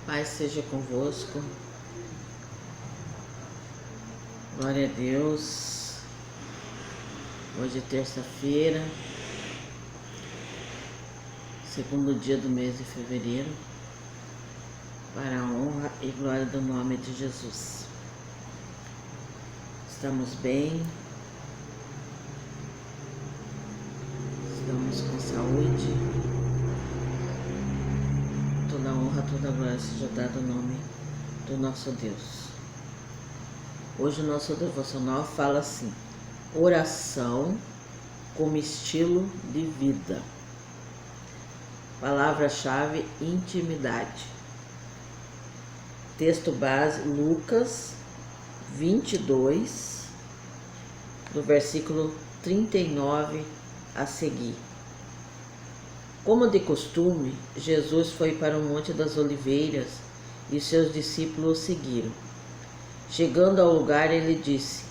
Paz seja convosco. Glória a Deus. Hoje é terça-feira, segundo dia do mês de fevereiro, para a honra e glória do nome de Jesus. Estamos bem, estamos com saúde. Toda honra, toda glória seja dada ao nome do nosso Deus. Hoje o nosso devocional fala assim: oração como estilo de vida. Palavra-chave: intimidade. Texto base: Lucas 22, do versículo 39 a seguir. Como de costume, Jesus foi para o Monte das Oliveiras e seus discípulos o seguiram. Chegando ao lugar, ele disse: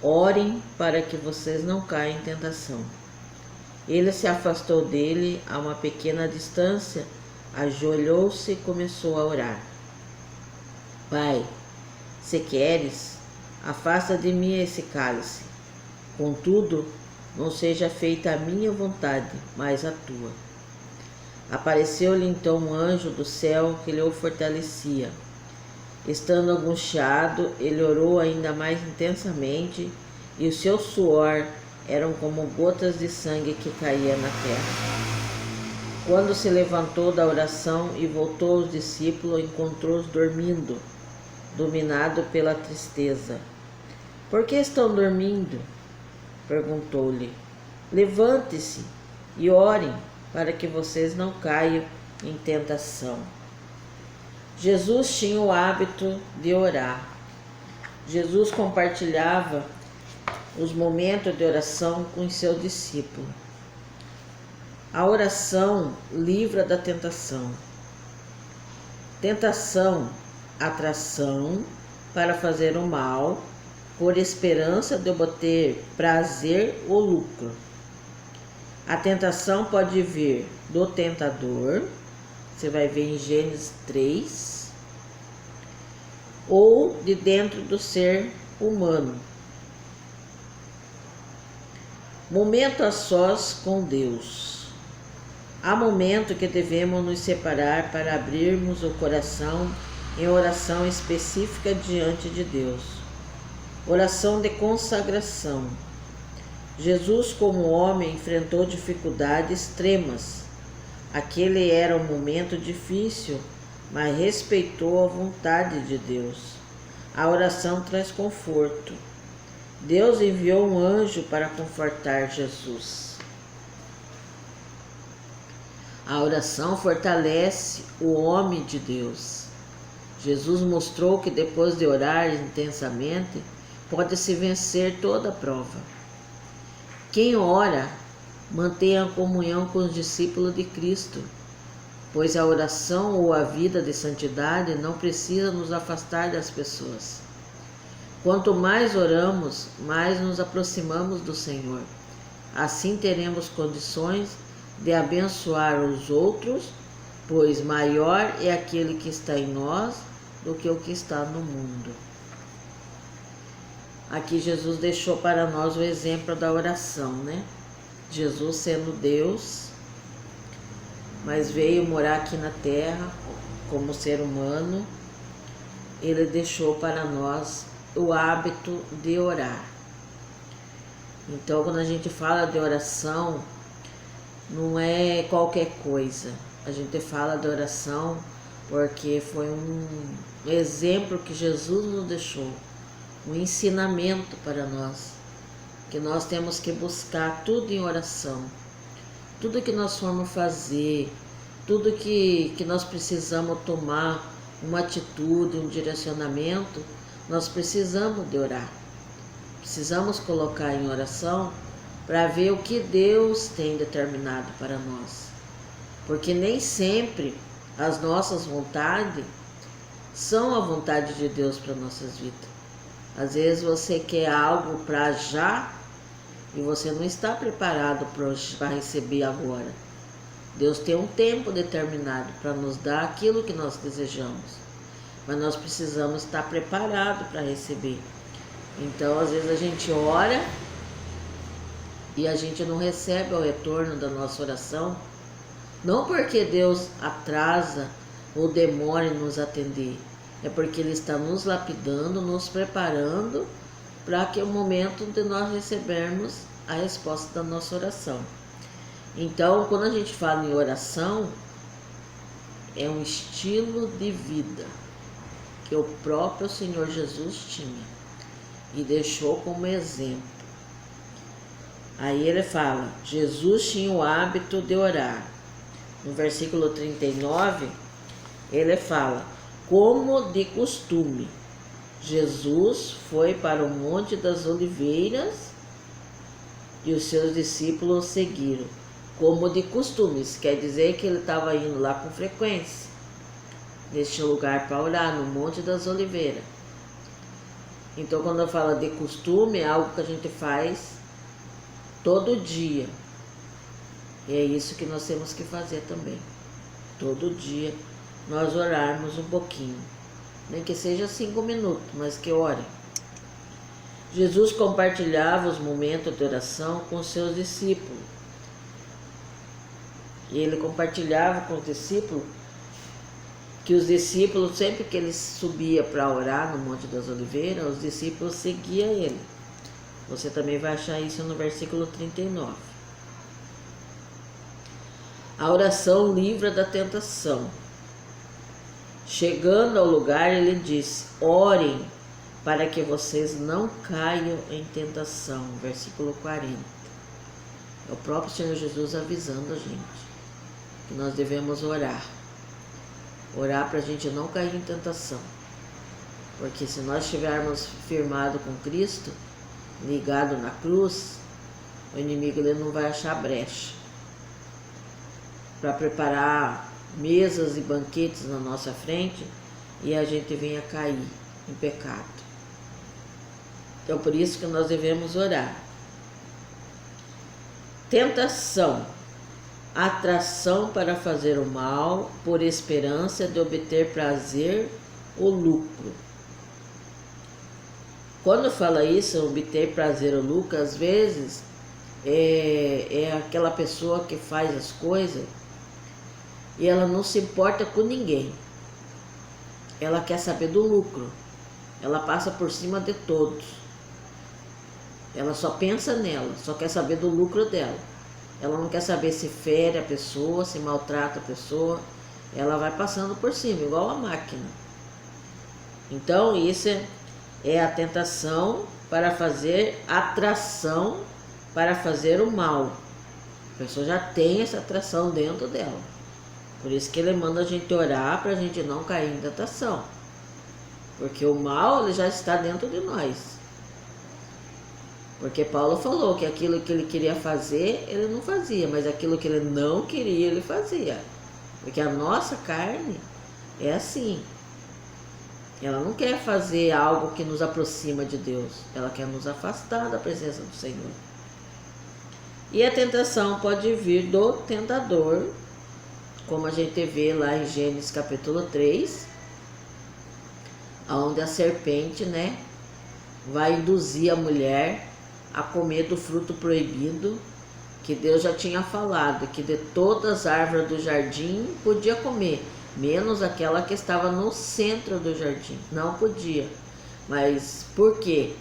orem para que vocês não caiam em tentação. Ele se afastou dele a uma pequena distância, ajoelhou-se e começou a orar. Pai, se queres, afasta de mim esse cálice. Contudo, não seja feita a minha vontade, mas a tua. Apareceu-lhe então um anjo do céu que lhe o fortalecia. Estando angustiado, ele orou ainda mais intensamente, e o seu suor eram como gotas de sangue que caía na terra. Quando se levantou da oração e voltou aos discípulos, encontrou-os dormindo, dominado pela tristeza. Por que estão dormindo? Perguntou-lhe. Levante-se e orem, para que vocês não caiam em tentação. Jesus tinha o hábito de orar. Jesus compartilhava os momentos de oração com seu discípulo. A oração livra da tentação. Tentação, atração para fazer o mal, por esperança de obter prazer ou lucro. A tentação pode vir do tentador, você vai ver em Gênesis 3, ou de dentro do ser humano. Momento a sós com Deus. Há momento que devemos nos separar para abrirmos o coração em oração específica diante de Deus. Oração de consagração. Jesus, como homem, enfrentou dificuldades extremas. Aquele era um momento difícil, mas respeitou a vontade de Deus. A oração traz conforto. Deus enviou um anjo para confortar Jesus. A oração fortalece o homem de Deus. Jesus mostrou que depois de orar intensamente, pode-se vencer toda prova. Quem ora, mantém a comunhão com os discípulos de Cristo, pois a oração ou a vida de santidade não precisa nos afastar das pessoas. Quanto mais oramos, mais nos aproximamos do Senhor. Assim teremos condições de abençoar os outros, pois maior é aquele que está em nós do que o que está no mundo. Aqui Jesus deixou para nós o exemplo da oração, né? Jesus sendo Deus, mas veio morar aqui na terra como ser humano, ele deixou para nós o hábito de orar. Então, quando a gente fala de oração, não é qualquer coisa. A gente fala de oração porque foi um exemplo que Jesus nos deixou, um ensinamento para nós, que nós temos que buscar tudo em oração. Tudo que nós formos fazer, tudo que nós precisamos tomar uma atitude, um direcionamento, nós precisamos de orar. Precisamos colocar em oração para ver o que Deus tem determinado para nós. Porque nem sempre as nossas vontades são a vontade de Deus para nossas vidas. Às vezes você quer algo para já e você não está preparado para receber agora. Deus tem um tempo determinado para nos dar aquilo que nós desejamos, mas nós precisamos estar preparados para receber. Então, às vezes a gente ora e a gente não recebe o retorno da nossa oração, não porque Deus atrasa ou demora em nos atender, é porque Ele está nos lapidando, nos preparando para que o momento de nós recebermos a resposta da nossa oração. Então, quando a gente fala em oração, é um estilo de vida que o próprio Senhor Jesus tinha e deixou como exemplo. Aí ele fala, Jesus tinha o hábito de orar. No versículo 39, ele fala, como de costume, Jesus foi para o Monte das Oliveiras e os seus discípulos o seguiram. Como de costume, isso quer dizer que ele estava indo lá com frequência, neste lugar para orar, no Monte das Oliveiras. Então, quando eu falo de costume, é algo que a gente faz todo dia. E é isso que nós temos que fazer também. Todo dia nós orarmos um pouquinho. Nem que seja 5 minutos, mas que ore. Jesus compartilhava os momentos de oração com seus discípulos. E ele compartilhava com os discípulos que os discípulos, sempre que ele subia para orar no Monte das Oliveiras, os discípulos seguiam ele. Você também vai achar isso no versículo 39. A oração livra da tentação. Chegando ao lugar, ele disse, orem para que vocês não caiam em tentação. Versículo 40. É o próprio Senhor Jesus avisando a gente que nós devemos orar. Orar para a gente não cair em tentação. Porque se nós estivermos firmados com Cristo, ligado na cruz, o inimigo ele não vai achar brecha para preparar mesas e banquetes na nossa frente e a gente venha cair em pecado. Então, por isso que nós devemos orar. Tentação, atração para fazer o mal, por esperança de obter prazer ou lucro. Quando fala isso, obter prazer ou lucro, às vezes é aquela pessoa que faz as coisas e ela não se importa com ninguém. Ela quer saber do lucro. Ela passa por cima de todos. Ela só pensa nela, só quer saber do lucro dela. Ela não quer saber se fere a pessoa, se maltrata a pessoa. Ela vai passando por cima, igual a máquina. Então, isso é a tentação para fazer atração, para fazer o mal. A pessoa já tem essa atração dentro dela. Por isso que ele manda a gente orar para a gente não cair em tentação. Porque o mal ele já está dentro de nós. Porque Paulo falou que aquilo que ele queria fazer, ele não fazia, mas aquilo que ele não queria, ele fazia. Porque a nossa carne é assim. Ela não quer fazer algo que nos aproxima de Deus. Ela quer nos afastar da presença do Senhor. E a tentação pode vir do tentador, como a gente vê lá em Gênesis capítulo 3, onde a serpente, vai induzir a mulher a comer do fruto proibido, que Deus já tinha falado, que de todas as árvores do jardim podia comer, menos aquela que estava no centro do jardim, não podia. Mas por quê?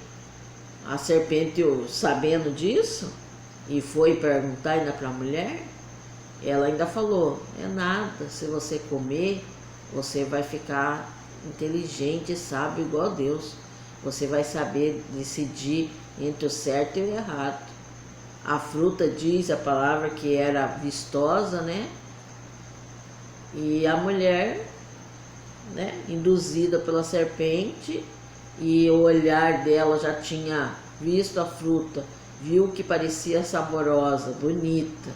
A serpente, sabendo disso, e foi perguntar ainda para a mulher, ela ainda falou, é nada, se você comer, você vai ficar inteligente e sábio igual a Deus. Você vai saber decidir entre o certo e o errado. A fruta diz a palavra que era vistosa, E a mulher, induzida pela serpente, e o olhar dela já tinha visto a fruta, viu que parecia saborosa, bonita.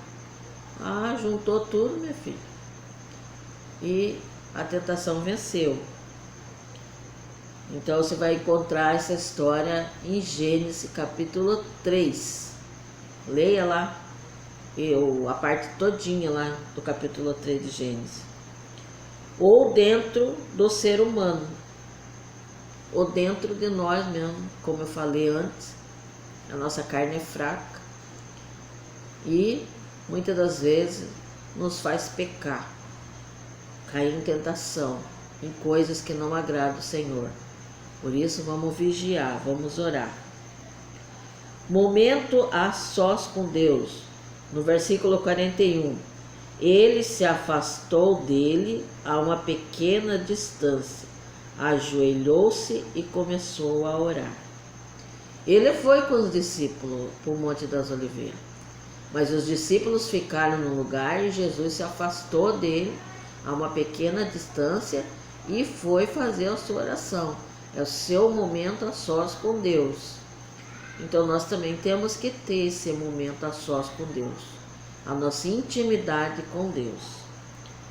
Juntou tudo, minha filha. E a tentação venceu. Então você vai encontrar essa história em Gênesis capítulo 3. Leia lá. a parte todinha lá do capítulo 3 de Gênesis. Ou dentro do ser humano, ou dentro de nós mesmo, como eu falei antes, a nossa carne é fraca e muitas das vezes nos faz pecar, cair em tentação, em coisas que não agradam o Senhor. Por isso vamos vigiar, vamos orar. Momento a sós com Deus. No versículo 41, ele se afastou dele a uma pequena distância, ajoelhou-se e começou a orar. Ele foi com os discípulos para o Monte das Oliveiras, mas os discípulos ficaram no lugar e Jesus se afastou dele a uma pequena distância e foi fazer a sua oração. É o seu momento a sós com Deus. Então nós também temos que ter esse momento a sós com Deus, a nossa intimidade com Deus.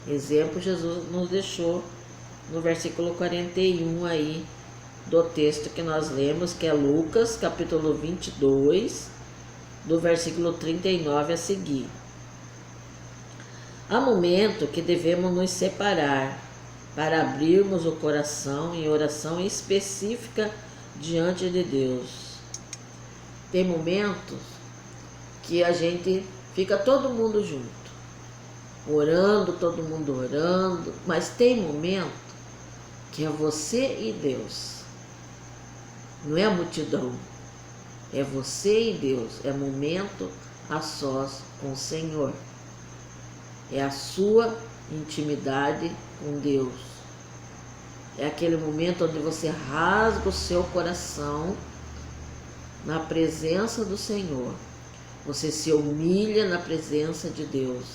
Exemplo Jesus nos deixou no versículo 41 aí do texto que nós lemos, que é Lucas capítulo 22, do versículo 39 a seguir. Há momento que devemos nos separar para abrirmos o coração em oração específica diante de Deus. Tem momentos que a gente fica todo mundo junto, orando, todo mundo orando, mas tem momento que é você e Deus. Não é a multidão, é você e Deus, é momento a sós com o Senhor. É a sua intimidade com Deus. É aquele momento onde você rasga o seu coração na presença do Senhor. Você se humilha na presença de Deus.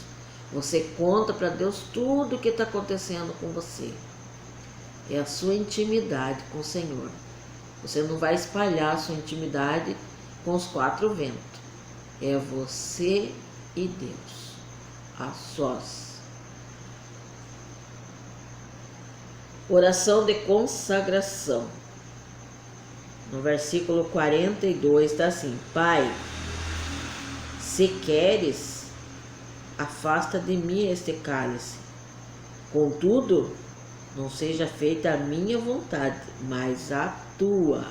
Você conta para Deus tudo o que está acontecendo com você. É a sua intimidade com o Senhor. Você não vai espalhar a sua intimidade com os quatro ventos. É você e Deus, a sós. Oração de consagração. No versículo 42 está assim: Pai, se queres, afasta de mim este cálice. Contudo, não seja feita a minha vontade, mas a tua.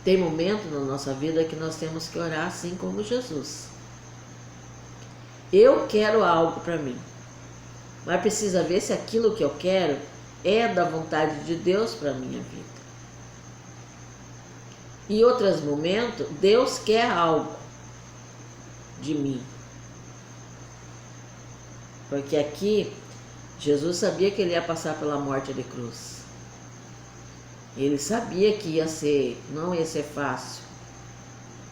Tem momento na nossa vida que nós temos que orar assim como Jesus. Eu quero algo para mim, mas precisa ver se aquilo que eu quero é da vontade de Deus para a minha vida. Em outros momentos, Deus quer algo de mim. Porque aqui, Jesus sabia que ele ia passar pela morte de cruz. Ele sabia que não ia ser fácil.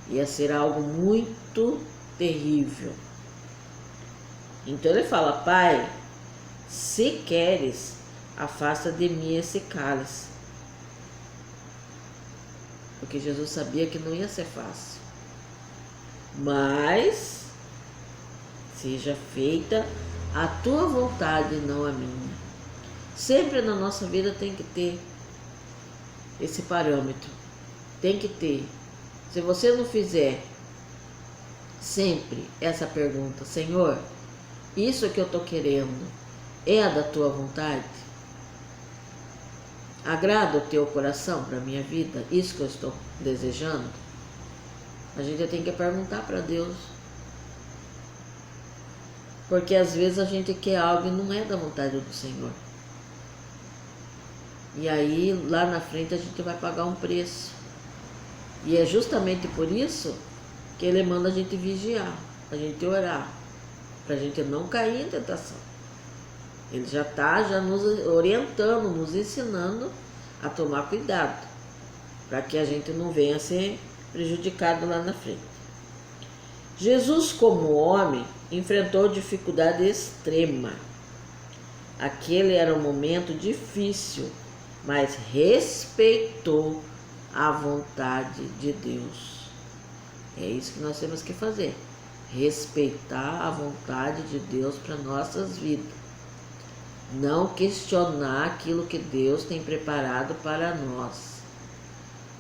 Ia ser algo muito terrível. Então ele fala: Pai, se queres, afasta de mim esse cálice. Porque Jesus sabia que não ia ser fácil. Mas seja feita a tua vontade e não a minha. Sempre na nossa vida tem que ter esse parâmetro. Tem que ter. Se você não fizer sempre essa pergunta: Senhor, isso que eu estou querendo é da tua vontade? Agrada o teu coração para a minha vida? Isso que eu estou desejando? A gente tem que perguntar para Deus. Porque às vezes a gente quer algo e não é da vontade do Senhor. E aí lá na frente a gente vai pagar um preço. E é justamente por isso que Ele manda a gente vigiar, a gente orar, para a gente não cair em tentação. Ele já está nos orientando, nos ensinando a tomar cuidado, para que a gente não venha a ser prejudicado lá na frente. Jesus, como homem, enfrentou dificuldade extrema. Aquele era um momento difícil, mas respeitou a vontade de Deus. É isso que nós temos que fazer. Respeitar a vontade de Deus para nossas vidas. Não questionar aquilo que Deus tem preparado para nós.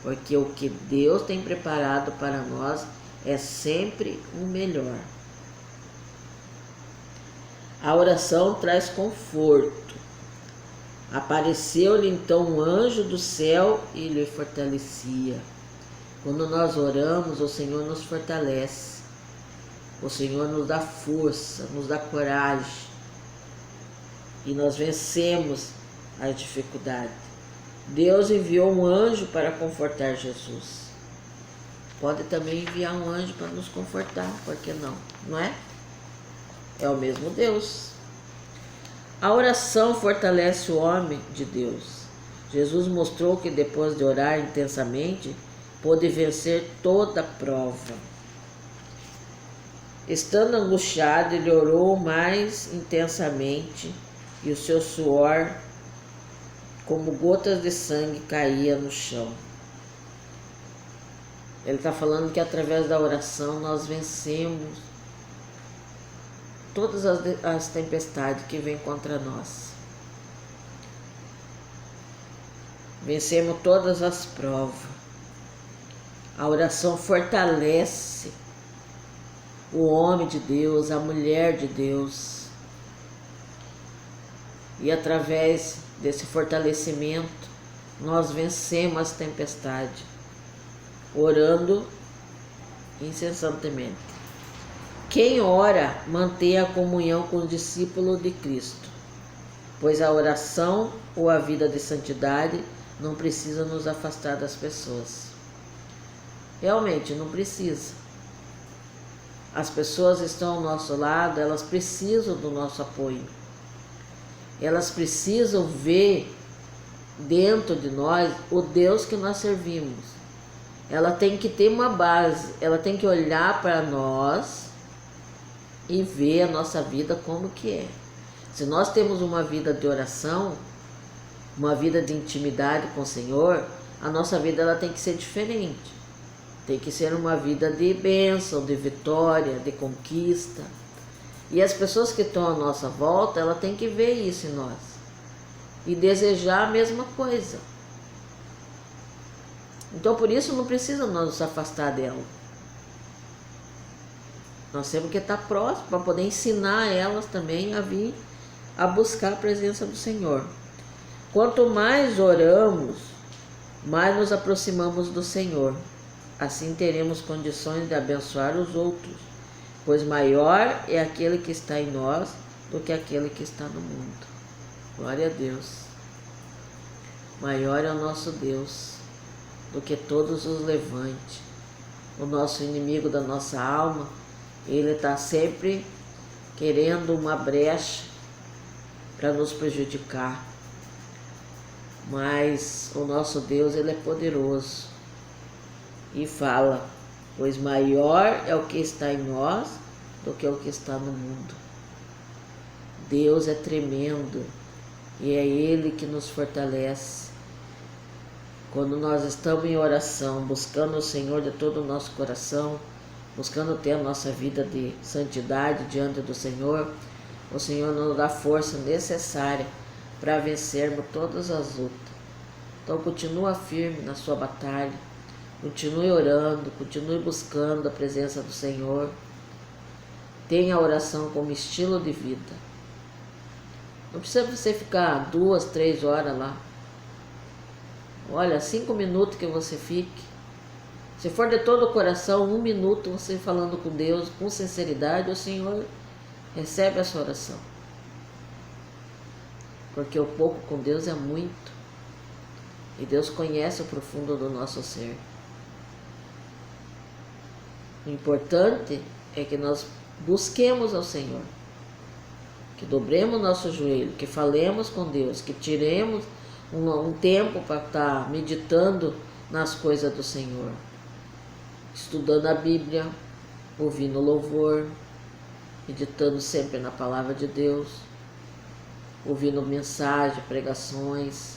Porque o que Deus tem preparado para nós é sempre o melhor. A oração traz conforto. Apareceu-lhe então um anjo do céu e lhe fortalecia. Quando nós oramos, o Senhor nos fortalece. O Senhor nos dá força, nos dá coragem. E nós vencemos as dificuldades. Deus enviou um anjo para confortar Jesus. Pode também enviar um anjo para nos confortar, por que não? Não é? É o mesmo Deus. A oração fortalece o homem de Deus. Jesus mostrou que depois de orar intensamente, pôde vencer toda prova. Estando angustiado, ele orou mais intensamente e o seu suor, como gotas de sangue, caía no chão. Ele está falando que através da oração nós vencemos todas as tempestades que vêm contra nós. Vencemos todas as provas. A oração fortalece o homem de Deus, a mulher de Deus. E através desse fortalecimento, nós vencemos as tempestades, orando incessantemente. Quem ora mantém a comunhão com o discípulo de Cristo, pois a oração ou a vida de santidade não precisa nos afastar das pessoas. Realmente não precisa. As pessoas estão ao nosso lado, elas precisam do nosso apoio. Elas precisam ver dentro de nós o Deus que nós servimos. Ela tem que ter uma base, ela tem que olhar para nós e ver a nossa vida como que é. Se nós temos uma vida de oração, uma vida de intimidade com o Senhor, a nossa vida ela tem que ser diferente. Tem que ser uma vida de bênção, de vitória, de conquista. E as pessoas que estão à nossa volta, ela tem que ver isso em nós e desejar a mesma coisa. Então por isso não precisa nos afastar dela. Nós temos que estar próximos para poder ensinar elas também a vir a buscar a presença do Senhor. Quanto mais oramos, mais nos aproximamos do Senhor. Assim teremos condições de abençoar os outros, pois maior é aquele que está em nós do que aquele que está no mundo. Glória a Deus. Maior é o nosso Deus do que todos os levantes. O nosso inimigo da nossa alma, ele está sempre querendo uma brecha para nos prejudicar. Mas o nosso Deus, ele é poderoso. E fala, pois maior é o que está em nós do que o que está no mundo. Deus é tremendo e é Ele que nos fortalece. Quando nós estamos em oração, buscando o Senhor de todo o nosso coração, buscando ter a nossa vida de santidade diante do Senhor, o Senhor nos dá a força necessária para vencermos todas as lutas. Então continua firme na sua batalha. Continue orando, continue buscando a presença do Senhor. Tenha a oração como estilo de vida. Não precisa você ficar 2, 3 horas lá. Olha, 5 minutos que você fique. Se for de todo o coração, 1 minuto você falando com Deus, com sinceridade, o Senhor recebe a sua oração. Porque o pouco com Deus é muito. E Deus conhece o profundo do nosso ser. O importante é que nós busquemos ao Senhor, que dobremos nosso joelho, que falemos com Deus, que tiremos um tempo para estar meditando nas coisas do Senhor, estudando a Bíblia, ouvindo louvor, meditando sempre na palavra de Deus, ouvindo mensagens, pregações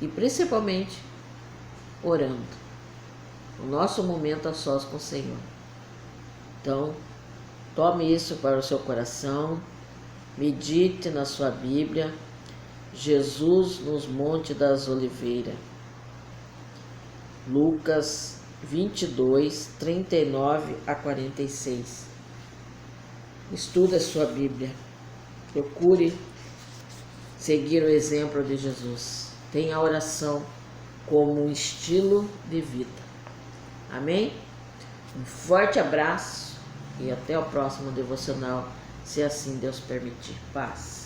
e principalmente orando. O nosso momento a sós com o Senhor. Então, tome isso para o seu coração, medite na sua Bíblia, Jesus nos Montes das Oliveiras. Lucas 22, 39 a 46. Estuda a sua Bíblia. Procure seguir o exemplo de Jesus. Tenha a oração como um estilo de vida. Amém? Um forte abraço e até o próximo devocional, se assim Deus permitir. Paz.